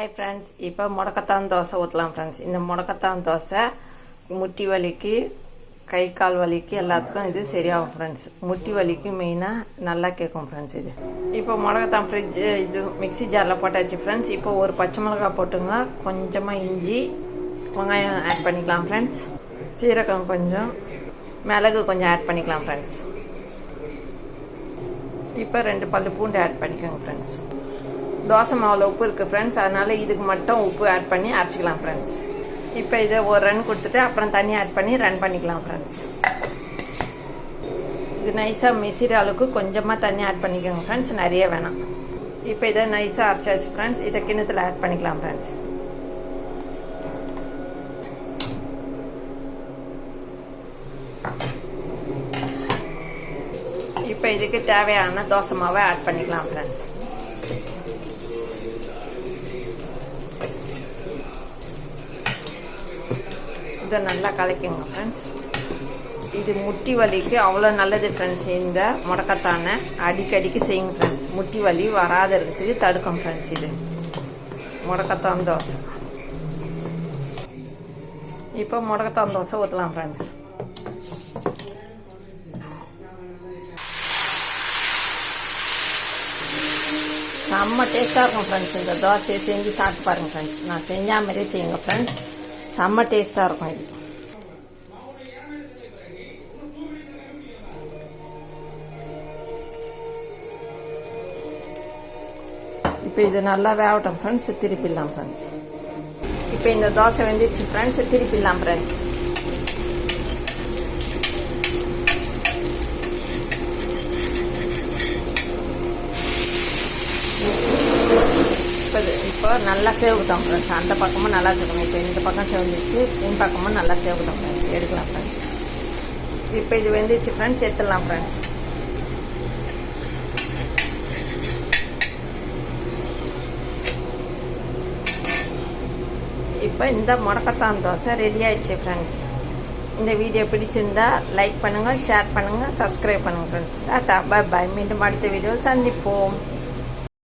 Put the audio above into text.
Hi friends, இப்போ முடக்கத்தான் தோசை ஊற்றலாம் ஃப்ரெண்ட்ஸ். இந்த முடக்கத்தான் தோசை முட்டி வலிக்கு, கை கால் வலிக்கு எல்லாத்துக்கும் இது சரியாகும் ஃப்ரெண்ட்ஸ். முட்டி வலிக்கு மெயினாக நல்லா கேட்கும் ஃப்ரெண்ட்ஸ். இது இப்போ முடக்கத்தான் இது மிக்ஸி ஜாரில் போட்டாச்சு ஃப்ரெண்ட்ஸ். இப்போ ஒரு பச்சை மிளகாய் போட்டுங்க, கொஞ்சமாக இஞ்சி, வெங்காயம் ஆட் பண்ணிக்கலாம் ஃப்ரெண்ட்ஸ். சீரகம் கொஞ்சம், மிளகு கொஞ்சம் ஆட் பண்ணிக்கலாம் ஃப்ரெண்ட்ஸ். இப்போ 2 பல்லு பூண்டு ஆட் பண்ணிக்கோங்க ஃப்ரெண்ட்ஸ். தோசை மாவில் உப்பு இருக்குது ஃப்ரெண்ட்ஸ், அதனால் இதுக்கு மட்டும் உப்பு ஆட் பண்ணி அரைச்சிக்கலாம் ஃப்ரெண்ட்ஸ். இப்போ இதை ஒரு ரன் கொடுத்துட்டு அப்புறம் தண்ணி ஆட் பண்ணி ரன் பண்ணிக்கலாம் ஃப்ரெண்ட்ஸ். இது நைஸாக மிசிற அளவுக்கு கொஞ்சமாக தண்ணி ஆட் பண்ணிக்கோங்க ஃப்ரெண்ட்ஸ், நிறைய வேணாம். இப்போ இதை நைஸாக அரைச்சாச்சு ஃப்ரெண்ட்ஸ். இதை கிண்ணத்தில் ஆட் பண்ணிக்கலாம் ஃப்ரெண்ட்ஸ். இப்போ இதுக்கு தேவையான தோசை மாவை ஆட் பண்ணிக்கலாம் ஃப்ரெண்ட்ஸ். இதை நல்லா கலக்கிங்க ஃப்ரெண்ட்ஸ். இது முட்டி வலிக்கு அவ்வளோ நல்லது ஃப்ரெண்ட்ஸ். இந்த முடக்கத்தானை அடிக்கடிக்கு செய்யுங்க ஃப்ரெண்ட்ஸ். முட்டி வலி வராத இருக்கிறதுக்கு தடுக்கும் ஃப்ரெண்ட்ஸ். இது முடக்கத்தான் தோசை. இப்போ முடக்கத்தான் தோசை ஊற்றலாம் ஃப்ரெண்ட்ஸ். செம்ம டேஸ்ட்டாக இருக்கும் ஃப்ரெண்ட்ஸ். இந்த தோசையை செஞ்சு சாப்பிட்டு பாருங்கள் ஃப்ரெண்ட்ஸ். நான் செஞ்ச மாதிரியே செய்யுங்க ஃப்ரெண்ட்ஸ், செம்ம டேஸ்ட்டாக இருக்கும் இது. இப்போ இது நல்லா வேகட்டும் ஃப்ரெண்ட்ஸ், திருப்பிடலாம் ஃப்ரெண்ட்ஸ். இப்போ இந்த தோசை வெந்துச்சு ஃப்ரெண்ட்ஸ், திருப்பிடலாம் ஃப்ரெண்ட்ஸ். இப்போ நல்லா சேவுக்கிட்டோம் ஃப்ரெண்ட்ஸ். அந்த பக்கமும் நல்லா சேவணும். இப்போ இந்த பக்கம் சேவந்துச்சு, இந்த பக்கமும் நல்லா சேவுக்கிட்டோம் ஃப்ரெண்ட்ஸ். எடுக்கலாம் ஃப்ரெண்ட்ஸ். இப்போ இது வெந்துச்சு ஃப்ரெண்ட்ஸ், எடுத்துடலாம் ஃப்ரெண்ட்ஸ். இப்போ இந்த முடக்கத்தான் தோசை ரெடி ஆயிடுச்சு ஃப்ரெண்ட்ஸ். இந்த வீடியோ பிடிச்சிருந்தா லைக் பண்ணுங்கள், ஷேர் பண்ணுங்கள், சப்ஸ்கிரைப் பண்ணுங்கள் ஃப்ரெண்ட்ஸ். டாட்டா, பாய் பாய். மீண்டும் அடுத்த வீடியோவில் சந்திப்போம்.